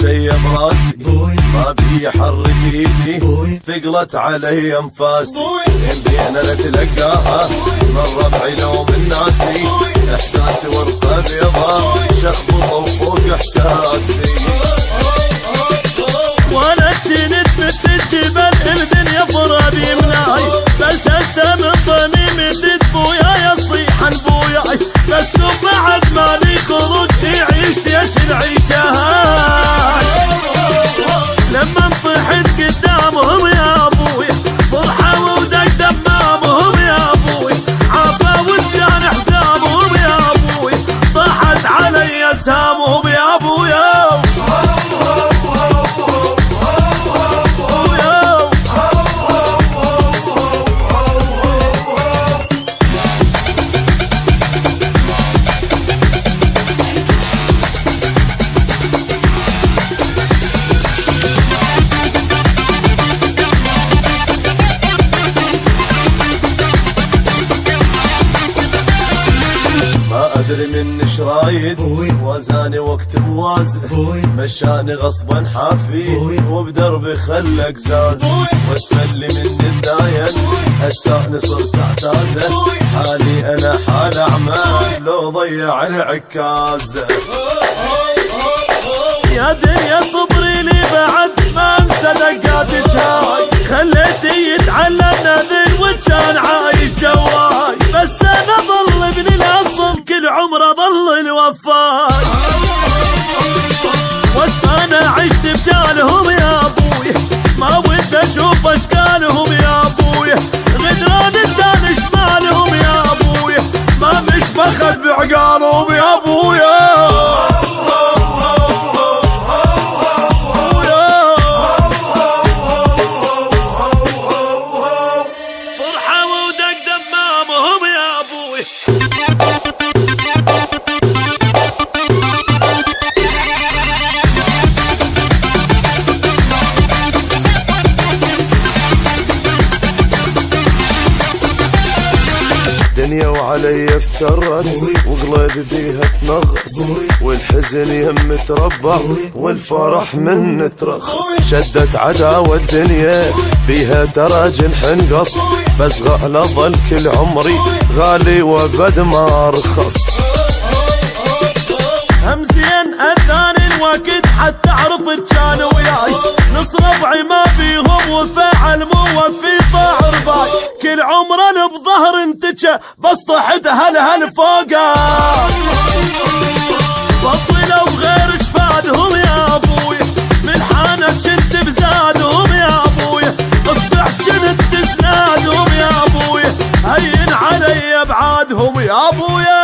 شي براسي ما بي يحرك ايدي ثقلت علي انفاسي يمدينا نتلقاها من ربعي لو من ناسي احساسي ورقه بيضاء شخبطه وفوق احساسي وانا جنت مثل الجبل الدنيا ضربي ملاي بس هسه من ضميمي بويا يصيح بوياي بس لو بعد مالي خروج يعيش ليش العيشه هاي لما طحت قدامهم يا ابوي فرحوا ودق دمامهم يا ابوي عافا وجان حزامهم يا ابوي طاحت علي اسهامهم يا ابويا ادري من شرايد وزاني وقت بوازن مشاني غصبا حافي وبدربي خلق زاز واستلي من الداين هساني صرت اعتازه حالي انا حال اعمال لو ضيع العكاز يا دنيا صبري لي بعد ما انسى دقاتك هاي خليتي يتعلى النذل وكان عايش جواي بس انا ظل ابن الاصل كل عمره ظل الوفاي وانا عشت بجالهم يا ابوي ما ودي اشوف اشكالهم يا ابوي غدران الدان شمالهم يا ابوي ما مش بخد بعقالهم يا ابويا دنيا وعلي افترت وقلبي بيها تنغص والحزن يهم تربع والفرح من ترخص شدت عداوة الدنيا بيها ترى جنح انقص بس غالى ظل كل عمري غالي وبد ما رخص همزين اذان الوقت حتى اعرف كان وياي نص ربعي ما فيهم وفعل مو وفي طاع رباي كل عمره بظهر انتجه بس طحت هل فوقه بطلوا غير شفادهم يا ابوي من حانه كنت بزادهم يا ابوي اصبح كنت تسنادهم يا ابوي هين علي ابعادهم يا ابوي